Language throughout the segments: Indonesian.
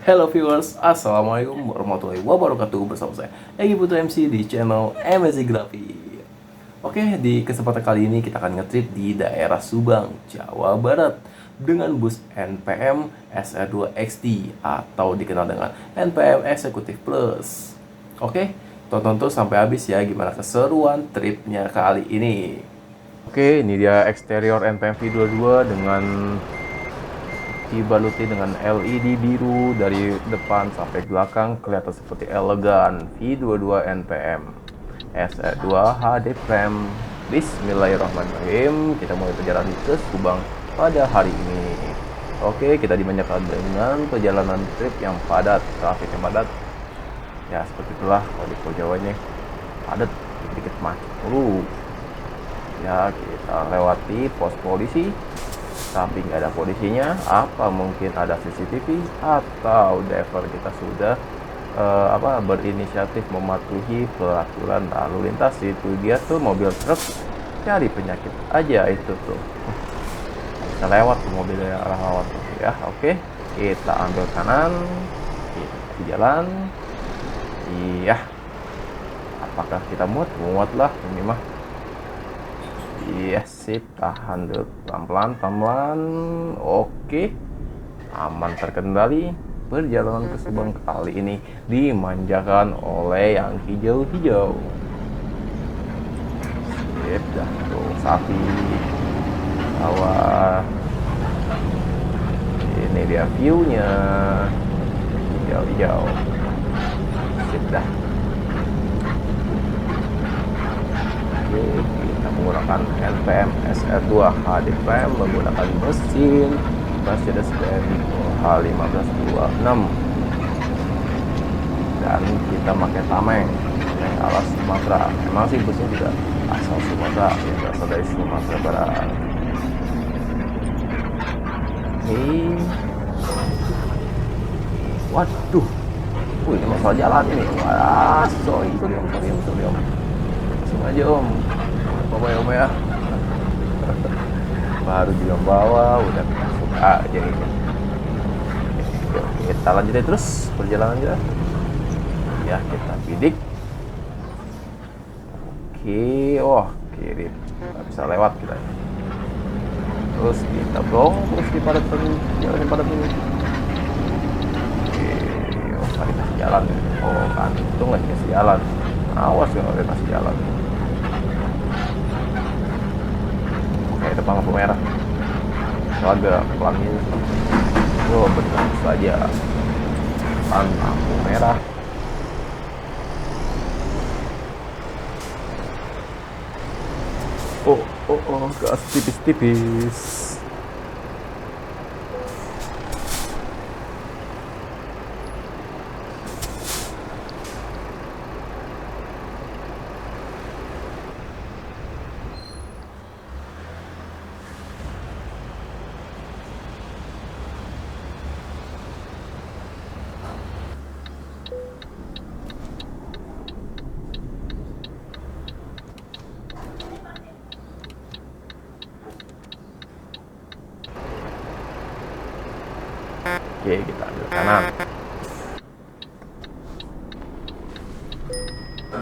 Hello viewers, Assalamualaikum warahmatullahi wabarakatuh. Bersama saya Egi Putra MC di channel MSI Grafi. Oke, di kesempatan kali ini kita akan ngetrip di daerah Subang, Jawa Barat dengan bus NPM SR2 XT atau dikenal dengan NPM Executive Plus. Oke, tonton terus sampai habis ya gimana keseruan tripnya kali ini. Oke, ini dia eksterior NPM V22 dengan dibaluti dengan LED biru dari depan sampai belakang, kelihatan seperti elegan. V22 NPM SR2 HD Prime. Bismillahirrahmanirrahim, kita mulai perjalanan ke Subang pada hari ini. Oke, kita dimanjakan dengan perjalanan trip yang padat, trafik yang padat. Ya seperti itulah kalau di Pulau Jawa ini padat, dikit-dikit macet dulu. Ya, kita lewati pos polisi, tapi nggak ada polisinya. Apa mungkin ada CCTV atau driver kita sudah berinisiatif mematuhi peraturan lalu lintas. Itu dia tuh mobil truk cari penyakit aja itu tuh. Kita lewat tuh mobilnya arah lewat tuh ya. Oke, kita ambil kanan, kita jalan. Iya, apakah kita muat? Muat lah ini mah. Iya, sip, tahan dulu, pelan-pelan. Oke, aman terkendali. Perjalanan ke Subang kali ini dimanjakan oleh yang hijau-hijau. Sip, dah tuh sapi, sawah. Ini dia view-nya, hijau-hijau. Sip dah. Oke, kita menggunakan NPM SR2 HD Prime menggunakan mesin Mercedes-Benz H1526 dan kita pakai tameng alas Sumatera. Emang sih busnya juga asal Sumatera, ya berasal dari Sumatera Barat. Ini waduh, ini masalah jalan ini. Wah, sorry om. Langsung aja om, apa ya om ya. Baru juga bawa udah masuk aja ini. Kita lanjutin terus perjalanan aja ya, kita bidik. Oke, kiri nggak bisa lewat kita, terus kita blong terus di padat jalan padat ini. Oke, tadi kasih jalan ya. Kan itu nggak dikasih jalan, awas kalau dia kasih jalan. Oke, depan lampu merah agak pelan ini. Benar saja, depan lampu merah. Gas tipis-tipis. Oke, kita ambil kanan.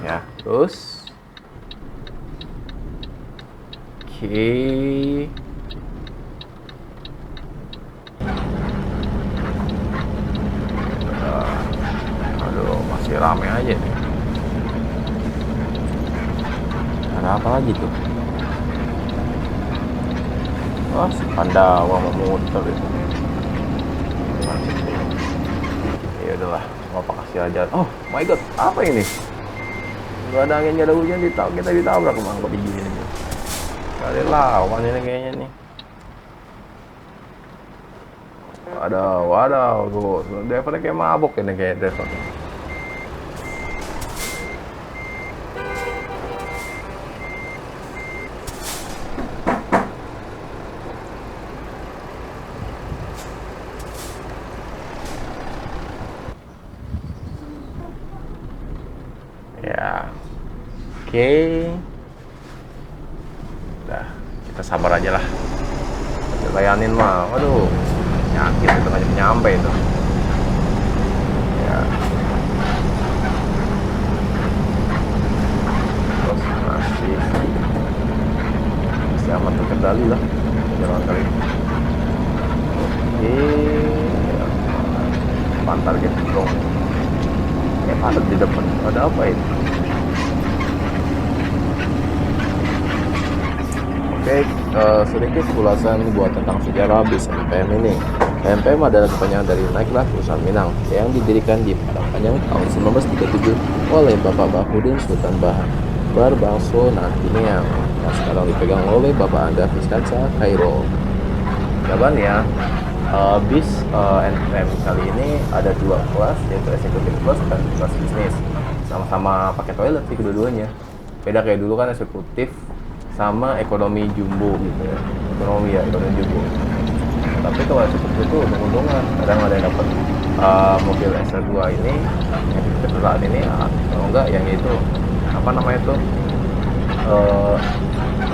Ya, terus. Oke. Aduh, masih rame aja nih. Ada apa lagi tuh? Wah, si Pandawa mau muter itu. Ya udahlah, apa kasih aja. Oh my god, apa ini? Gak ada angin, gak ada hujan, kita ditabrak kemana kok digini nih. Gak ada lawan ini kayaknya nih. Waduh, tuh drivernya kayak mabok ini kayak driver. Ya, oke. Udah, kita sabar aja lah. Kita layanin mah, waduh, nyakit itu nggak nyampe itu. aman terkendali lah jalan kali ini. Oke, pantar gitu dong. Padat di depan, ada apa ini? Oke, sedikit ulasan buat tentang sejarah bis NPM ini. NPM adalah kepanjangan dari Naiklah Perusahaan Minang yang didirikan di Padang Panjang tahun 1937 oleh Bapak Bahudin Sultan Barbangso Nantiniang yang sekarang dipegang oleh Bapak Anda Fiskansa Kairo. Jawaban ya, bis NPM kali ini ada dua kelas, yaitu eksekutif plus dan kelas bisnis. Sama-sama pakai toilet sih kedua-duanya. Beda kayak dulu kan eksekutif sama ekonomi jumbo gitu ya, ekonomi jumbo. Tapi kalau eksekutif itu untung-untungan, kadang ada yang dapat mobil SL2 ini yang kecelakaan ini, kalau enggak yang itu apa namanya tuh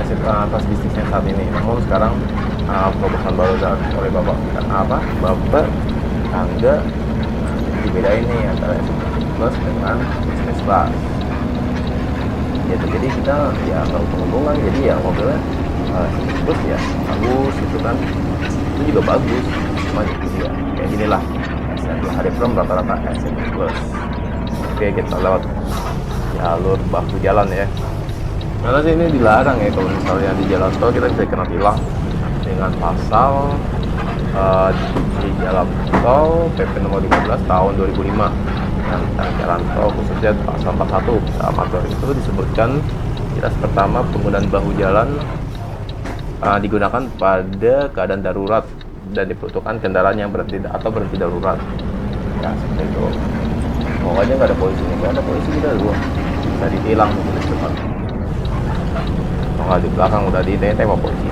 kelas bisnisnya saat ini. Namun sekarang perubahan baru oleh Bapak Angga, jadi dibedain nih antara eksekutif plus dengan bisnis class. Jadi kita ya nggak untung-untungan, jadi ya mobilnya plus ya bagus gitu kan, itu juga bagus, cuma itu dia kayak gini lah. SN2 hari from rata-rata SN plus. Oke, kita lewat jalur bahu jalan ya, karena sih ini dilarang ya kalau misalnya di jalan tol kita bisa kena tilang dengan pasal di jalan tol PP nomor 15 tahun 2005 tentang jalan tol, khususnya pasal 41 amator itu disebutkan jelas pertama penggunaan bahu jalan digunakan pada keadaan darurat dan diperuntukkan kendaraan yang berhenti darurat ya, seperti itu. Pokoknya nggak ada polisi nih, nggak ada polisi kita dulu bisa ditilang di depan, kalau di belakang udah ditenteng sama polisi.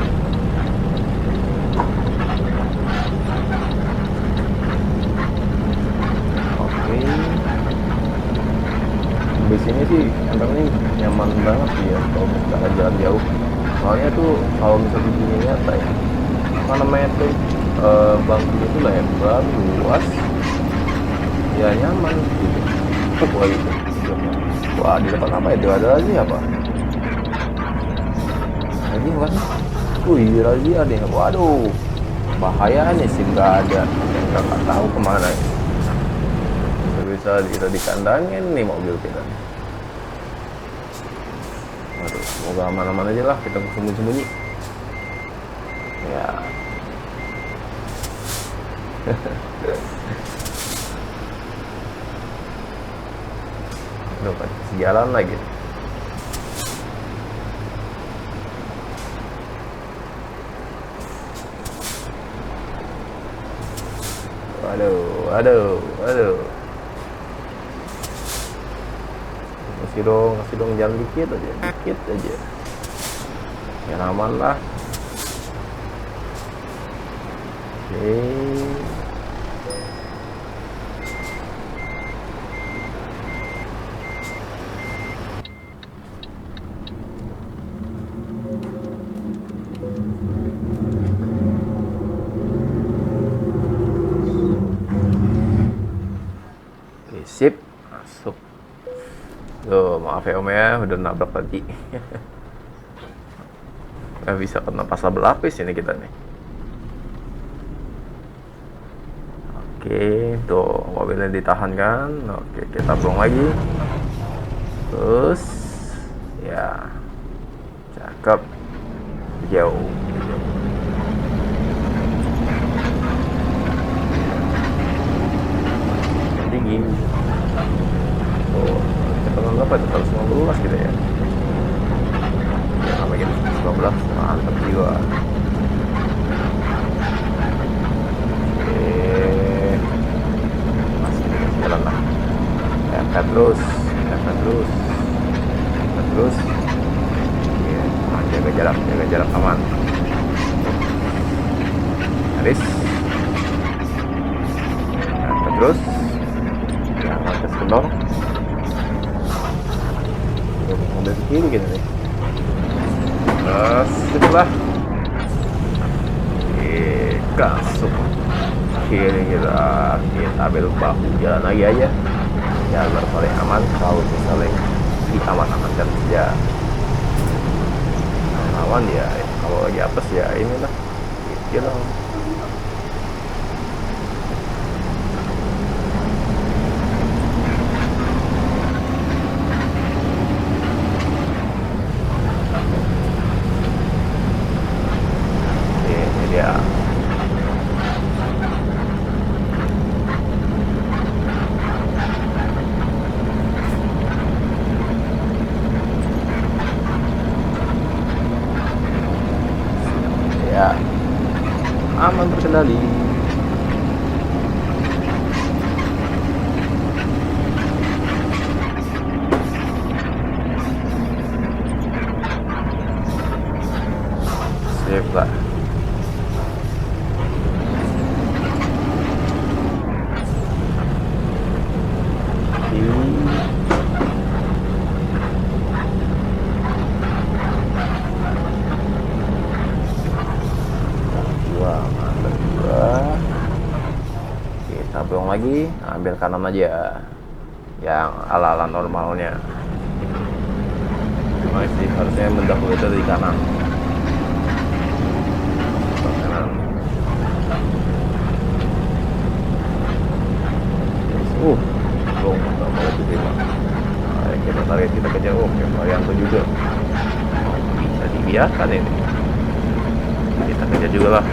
Bis ini sih emang ini nyaman banget sih ya kalau misalkan jalan jauh, soalnya tuh kalau misalnya di sini nyata ya apa namanya tuh bangkunya tuh lebar luas ya, nyaman gitu. Wah itu, wah di depan apa itu, ada lagi apa lagi kan? Wih razia deh, waduh bahayanya sih, nggak ada, nggak tahu kemana ya. Bisa kita dikandangin nih mobil kita. Waduh, semoga aman-aman aja lah, kita sembunyi-sembunyi ya. Udah pasti jalan lagi. Waduh. Kasih dong jalan dikit aja. Yang aman lah. Oke. Sip, masuk. Tuh, maaf ya Om ya, udah nabrak tadi. Nggak bisa kena pasal berlapis ini kita nih. Oke, tuh mobilnya ditahan kan. Oke, kita pulang lagi. Terus, ya, cakep, jauh. Tinggi. Tuh, kecepatan berapa itu? 115 gitu ya. Ya, namanya 115, mantap jiwa. Jalan lah, tempet terus ya, jaga jarak aman, garis tempet terus, jangan tes kendor, mobil kiri gitu nih, terus itulah kasuk kiri, kita belok bahu jalan lagi aja, jalur paling aman kalau misalnya diaman-amankan saja. Aman ya, Kalau lagi apes ya inilah, gitu. Ini dia. Ya, aman terkendali. Sip lah. Kita belum lagi, ambil kanan aja yang ala-ala normalnya. Cuma sih harusnya mendahului dari kanan. Kanan. Belum nggak mau diterima. Nah, kita tarik, kita kejar. Oke, Marianto juga. Bisa dibiarkan ini. Kita kejar juga lah.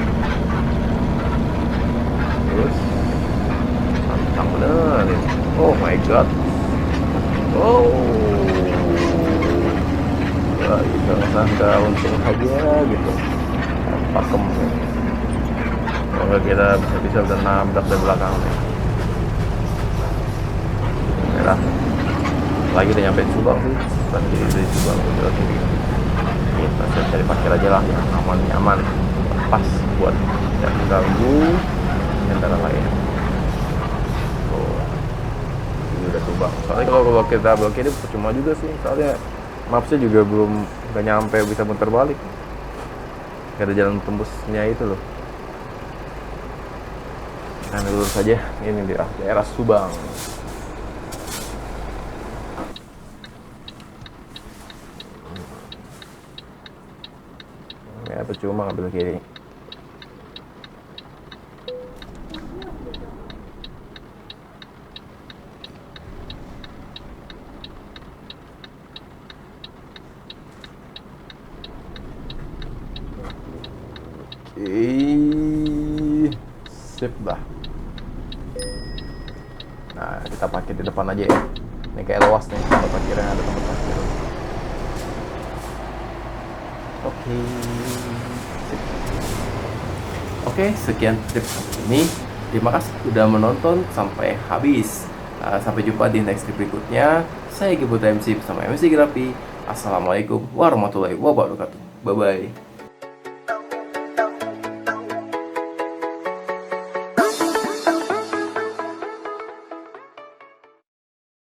Terus tantang bener ini. Oh my god. Oh, ya, kita nggak untung aja gitu. Pakem. Kalau kita bisa udah nabrak dari belakang nih. Merah. Lagi udah nyampe Subang sih. Tadi dari Subang udah kiri. Kita cari parkir aja lah yang aman nyaman, pas buat tidak mengganggu kendaraan lain. Ini udah Subang. Soalnya kalau kita blokir ini percuma juga sih. Soalnya mapsnya juga belum nggak nyampe bisa muter balik. Gak ada jalan tembusnya itu loh. Kita lurus saja. Ini dia daerah Subang. Ya percuma ngambil kiri. Sip dah. Nah, kita parkir di depan aja ya. Ini kayak luas nih, tempat parkirnya ada tempat parkir. Oke. Sip. Oke, sekian tips ini. Terima kasih sudah menonton sampai habis. Sampai jumpa di next trip berikutnya. Saya Gibuta MC bersama MC Grafi. Assalamualaikum warahmatullahi wabarakatuh. Bye bye.